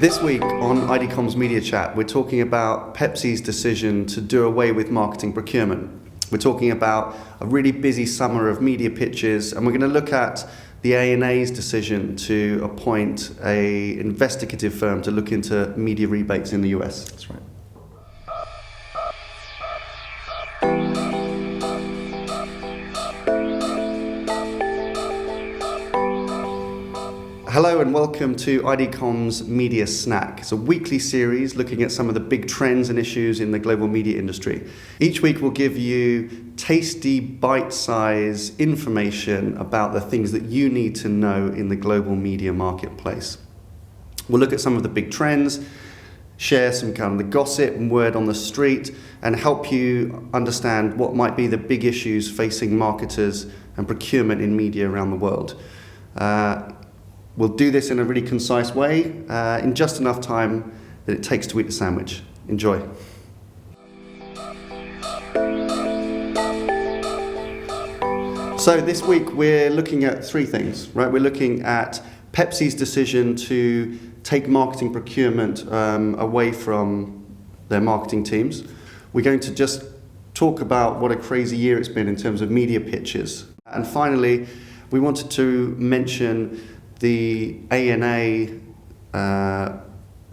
This week on IDCOM's Media Chat, we're talking about Pepsi's decision to do away with marketing procurement. We're talking about a really busy summer of media pitches, and we're going to look at the ANA's decision to appoint an investigative firm to look into media rebates in the US. That's right. Hello and welcome to IDCOM's Media Snack. It's a weekly series looking at some of the big trends and issues in the global media industry. Each week we'll give you tasty, bite-sized information about the things that you need to know in the global media marketplace. We'll look at some of the big trends, share some kind of the gossip and word on the street, and help you understand what might be the big issues facing marketers and procurement in media around the world. We'll do this in a really concise way, in just enough time that it takes to eat the sandwich. Enjoy. So this week we're looking at three things, right? We're looking at Pepsi's decision to take marketing procurement away from their marketing teams. We're going to just talk about what a crazy year it's been in terms of media pitches. And finally, we wanted to mention the ANA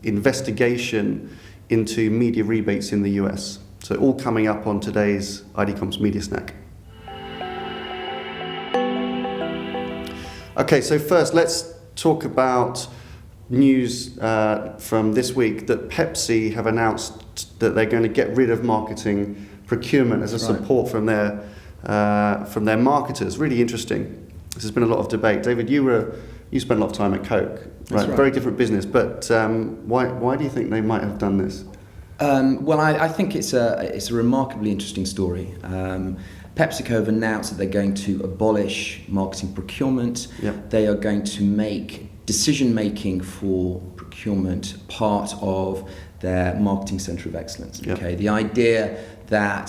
investigation into media rebates in the US. So all coming up on today's IDCOM's Media Snack. Okay, so first let's talk about news from this week that Pepsi have announced that they're going to get rid of marketing procurement as a support from their marketers. Really interesting. This has been a lot of debate. David, you spent a lot of time at Coke, right? Very different business, but why do you think they might have done this? Well, I think it's a remarkably interesting story. PepsiCo have announced that they're going to abolish marketing procurement. Yep. They are going to make decision-making for procurement part of their marketing centre of excellence. Yep. Okay, the idea that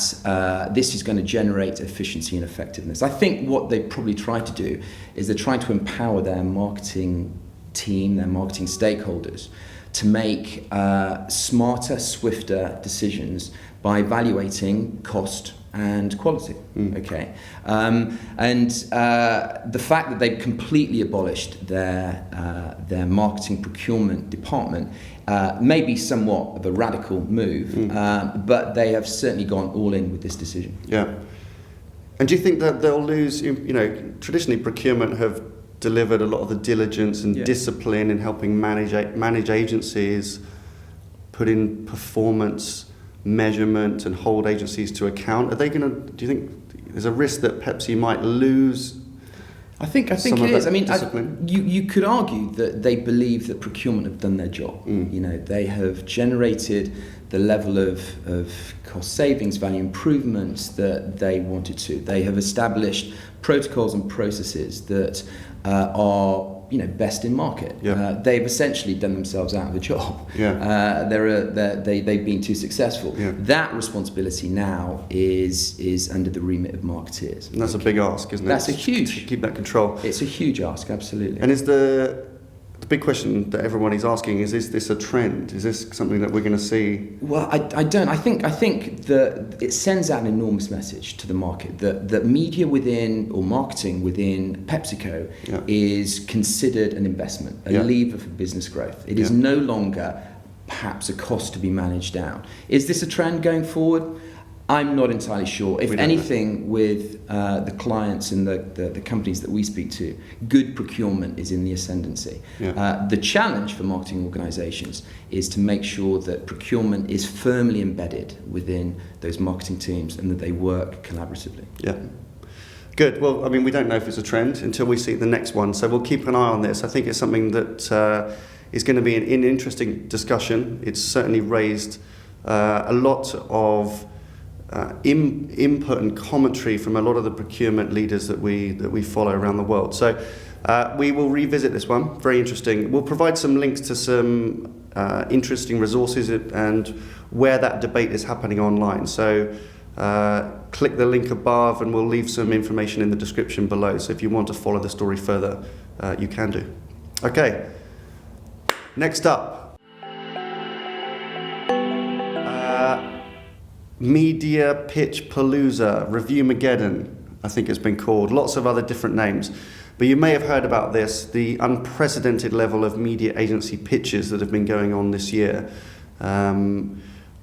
this is going to generate efficiency and effectiveness. I think what they probably try to do is they're trying to empower their marketing team, their marketing stakeholders, to make smarter, swifter decisions by evaluating cost and quality. Okay, and the fact that they've completely abolished their marketing procurement department may be somewhat of a radical move, but they have certainly gone all in with this decision. Yeah. And do you think that they'll lose? Traditionally procurement have delivered a lot of the diligence and discipline in helping manage agencies, put in performance measurement and hold agencies to account. Do you think there's a risk that Pepsi might lose? I think it is. I mean, you could argue that they believe that procurement have done their job. They have generated the level of cost savings, value improvements that they wanted to. They have established protocols and processes that are best in market. Yeah. They've essentially done themselves out of a job. Yeah. They've been too successful. Yeah. That responsibility now is under the remit of marketeers. And that's a big ask, isn't it? That's a huge. To keep that control. It's a huge ask, absolutely. And is the big question that everyone is asking is this a trend? Is this something that we're going to see? Well, I don't. I think that it sends out an enormous message to the market that media within or marketing within PepsiCo is considered an investment, a lever for business growth. It is no longer perhaps a cost to be managed down. Is this a trend going forward? I'm not entirely sure. If anything, with the clients and the companies that we speak to, good procurement is in the ascendancy. Yeah. The challenge for marketing organisations is to make sure that procurement is firmly embedded within those marketing teams and that they work collaboratively. Yeah. Good. Well, I mean, we don't know if it's a trend until we see the next one, so we'll keep an eye on this. I think it's something that is going to be an interesting discussion. It's certainly raised a lot of input and commentary from a lot of the procurement leaders that we follow around the world. So we will revisit this one. Very interesting. We'll provide some links to some interesting resources and where that debate is happening online. So click the link above and we'll leave some information in the description below. So if you want to follow the story further, you can do. Okay, next up. Media Palooza, Review-mageddon, I think it's been called. Lots of other different names. But you may have heard about this, the unprecedented level of media agency pitches that have been going on this year.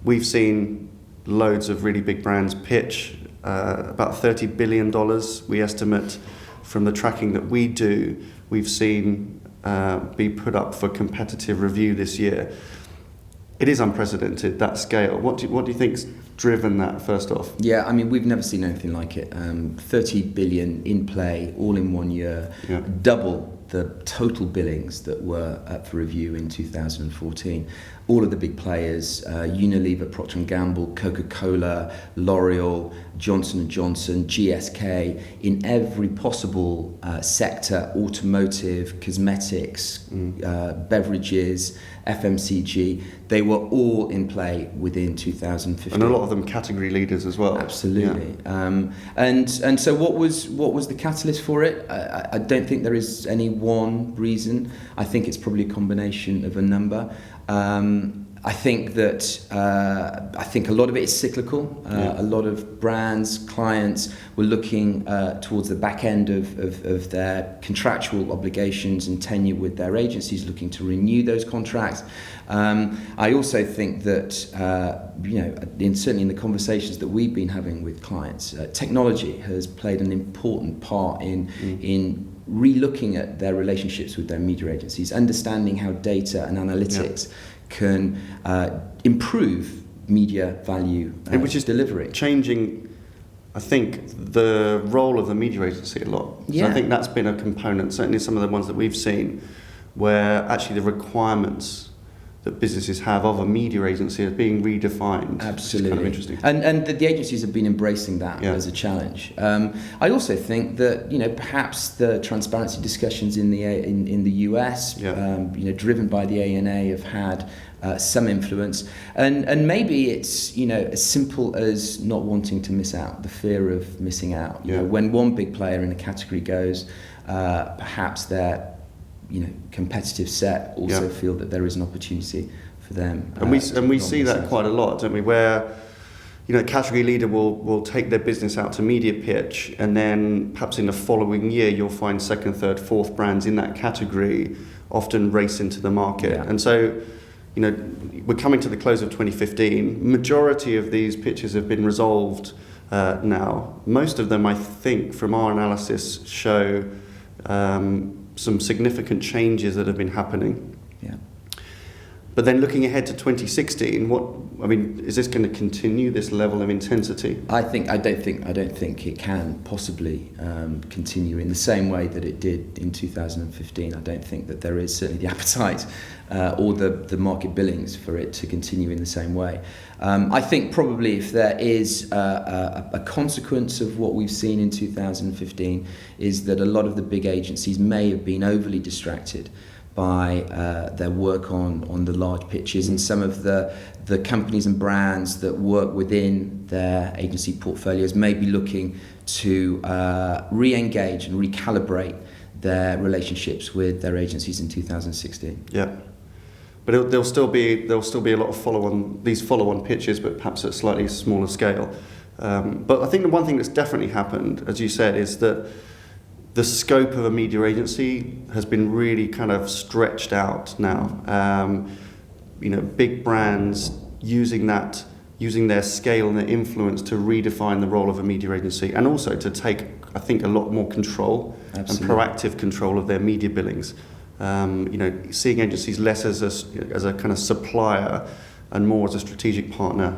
We've seen loads of really big brands pitch, about $30 billion, we estimate, from the tracking that we do, we've seen be put up for competitive review this year. It is unprecedented, that scale. What do you think's driven that, first off? Yeah, I mean, we've never seen anything like it. 30 billion in play, all in 1 year, double the total billings that were up for review in 2014. All of the big players, Unilever, Procter & Gamble, Coca-Cola, L'Oreal, Johnson & Johnson, GSK, in every possible sector, automotive, cosmetics, beverages, FMCG, they were all in play within 2015. And a lot of them category leaders as well. Absolutely. Yeah. And so what was the catalyst for it? I don't think there is any one reason. I think it's probably a combination of a number. I think a lot of it is cyclical. A lot of brands, clients were looking towards the back end of their contractual obligations and tenure with their agencies, looking to renew those contracts. I also think that certainly in the conversations that we've been having with clients, technology has played an important part in re-looking at their relationships with their media agencies, understanding how data and analytics can improve media value which is delivery. Changing, I think, the role of the media agency a lot. So I think that's been a component, certainly some of the ones that we've seen, where actually the requirements that businesses have of a media agency are being redefined. Absolutely. It's kind of interesting. And the agencies have been embracing that as a challenge. I also think that perhaps the transparency discussions in the US, driven by the ANA, have had some influence. And maybe it's as simple as not wanting to miss out, the fear of missing out. When one big player in a category goes, perhaps their competitive set also feel that there is an opportunity for them. And we see that quite a lot, don't we? Where a category leader will take their business out to media pitch, and then perhaps in the following year you'll find second, third, fourth brands in that category often race into the market. Yeah. And so, we're coming to the close of 2015. Majority of these pitches have been resolved now. Most of them, I think, from our analysis, show some significant changes that have been happening. Yeah. But then looking ahead to 2016, is this going to continue this level of intensity? I don't think it can possibly continue in the same way that it did in 2015. I don't think that there is certainly the appetite or the market billings for it to continue in the same way. I think probably if there is a consequence of what we've seen in 2015 is that a lot of the big agencies may have been overly distracted by their work on the large pitches, and some of the companies and brands that work within their agency portfolios may be looking to re-engage and recalibrate their relationships with their agencies in 2016. Yeah. But there'll still be a lot of follow-on pitches, but perhaps at a slightly smaller scale. But I think the one thing that's definitely happened, as you said, is that the scope of a media agency has been really kind of stretched out now. Big brands using their scale and their influence to redefine the role of a media agency, and also to take, I think, a lot more control and proactive control of their media billings. Seeing agencies less as a kind of supplier and more as a strategic partner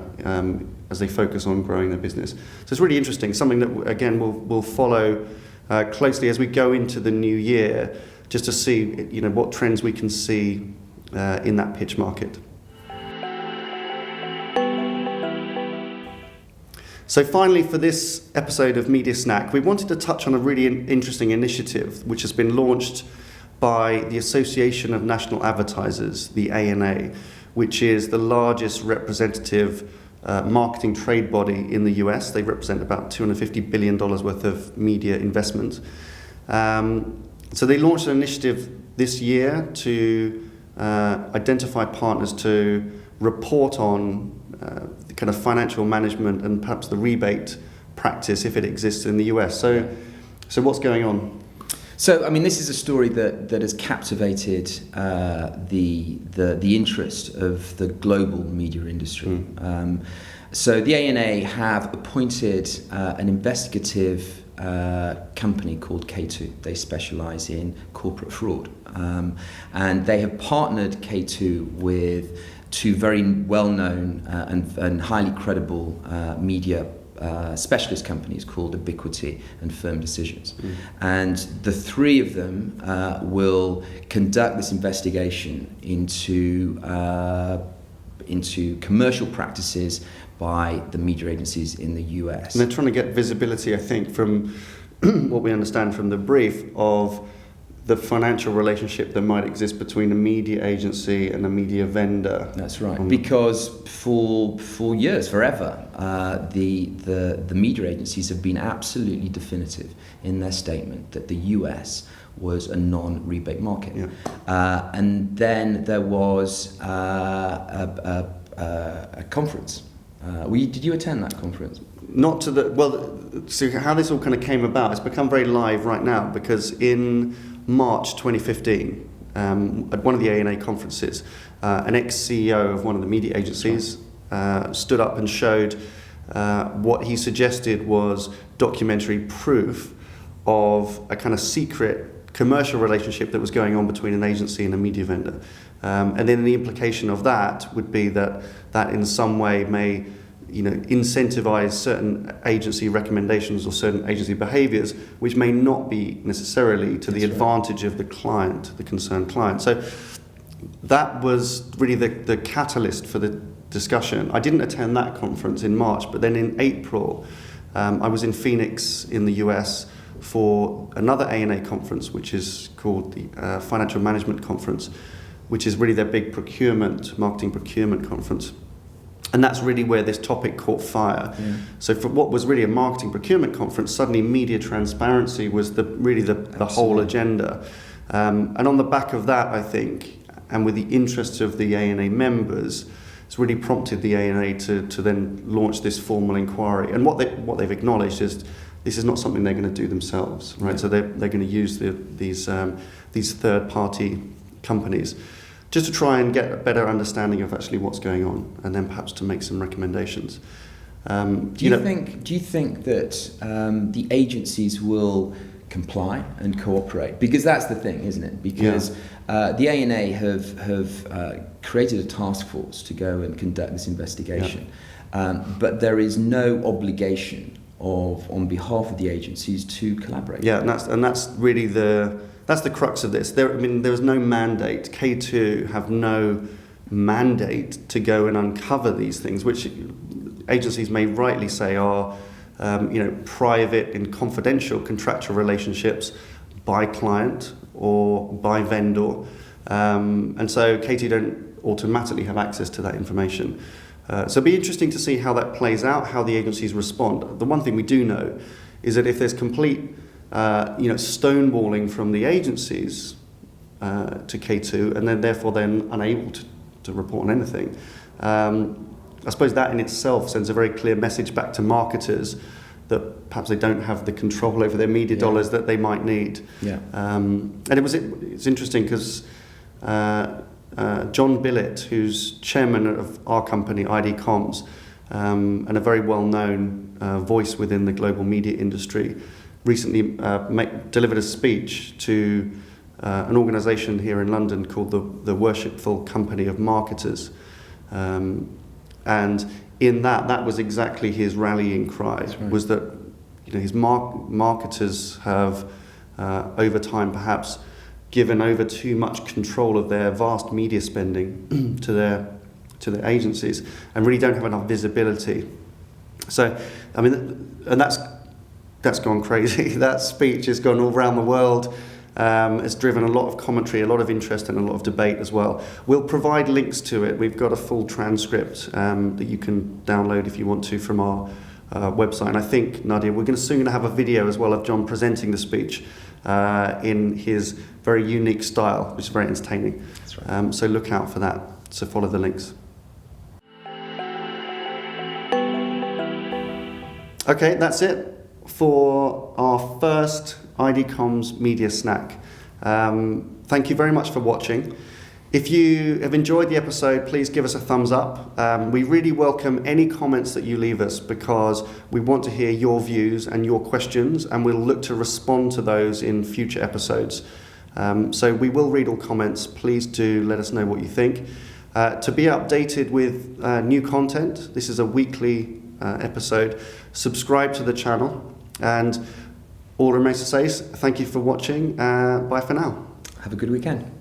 as they focus on growing their business. So it's really interesting, something that, again, we'll follow closely as we go into the new year, just to see what trends we can see in that pitch market. So finally, for this episode of Media Snack, we wanted to touch on a really interesting initiative which has been launched by the Association of National Advertisers, the ANA, which is the largest representative marketing trade body in the US. They represent about $250 billion worth of media investment. So they launched an initiative this year to identify partners to report on the kind of financial management and perhaps the rebate practice if it exists in the US. So what's going on? So, I mean, this is a story that has captivated the interest of the global media industry. So the ANA have appointed an investigative company called K2. They specialise in corporate fraud. And they have partnered K2 with two very well-known and highly credible media specialist companies called Ubiquity and Firm Decisions. And the three of them will conduct this investigation into commercial practices by the media agencies in the US. And they're trying to get visibility, I think, from what we understand from the brief of the financial relationship that might exist between a media agency and a media vendor. That's right. Because for years, forever, the media agencies have been absolutely definitive in their statement that the US was a non-rebate market. Yeah. And then there was a conference. Did you attend that conference? Not to the... Well, so how this all kind of came about, it's become very live right now because in March 2015, at one of the ANA conferences, an ex-CEO of one of the media agencies stood up and showed what he suggested was documentary proof of a kind of secret commercial relationship that was going on between an agency and a media vendor. And then the implication of that would be that in some way may incentivize certain agency recommendations or certain agency behaviors, which may not be necessarily to the advantage of the client, the concerned client. So that was really the catalyst for the discussion. I didn't attend that conference in March, but then in April, I was in Phoenix in the US for another ANA conference, which is called the Financial Management Conference, which is really their big marketing procurement conference. And that's really where this topic caught fire. Yeah. So for what was really a marketing procurement conference, suddenly media transparency was the whole agenda. And on the back of that, I think, and with the interests of the ANA members, it's really prompted the ANA to then launch this formal inquiry. And what they've acknowledged is this is not something they're going to do themselves, right? Yeah. So they're going to use these third-party companies just to try and get a better understanding of actually what's going on, and then perhaps to make some recommendations. Do you think that the agencies will comply and cooperate? Because that's the thing, isn't it? Because the ANA have created a task force to go and conduct this investigation, but there is no obligation on behalf of the agencies to collaborate. Yeah, and that's really that's the crux of this. There was no mandate. K2 have no mandate to go and uncover these things, which agencies may rightly say are, private and confidential contractual relationships by client or by vendor, and so K2 don't automatically have access to that information. So it'll be interesting to see how that plays out, how the agencies respond. The one thing we do know is that if there's complete stonewalling from the agencies to K2, and then therefore then unable to report on anything, I suppose that in itself sends a very clear message back to marketers that perhaps they don't have the control over their media dollars that they might need. Yeah. And it's interesting because John Billett, who's chairman of our company, ID Comms, and a very well-known voice within the global media industry, recently delivered a speech to an organisation here in London called the Worshipful Company of Marketers. And in that was exactly his rallying cry, was that his marketers have, over time perhaps, given over too much control of their vast media spending to their agencies and really don't have enough visibility. So, and that's gone crazy. That speech has gone all around the world. It's driven a lot of commentary, a lot of interest, and a lot of debate as well. We'll provide links to it. We've got a full transcript that you can download if you want to from our website. And I think, Nadia, we're soon going to have a video as well of John presenting the speech in his very unique style, which is very entertaining. That's right. So look out for that. So follow the links. Okay, that's it for our first ID Comms Media Snack. Thank you very much for watching. If you have enjoyed the episode, please give us a thumbs up. We really welcome any comments that you leave us because we want to hear your views and your questions, and we'll look to respond to those in future episodes. So we will read all comments. Please do let us know what you think. To be updated with new content, this is a weekly episode. Subscribe to the channel, and all remains to say is thank you for watching. Bye for now. Have a good weekend.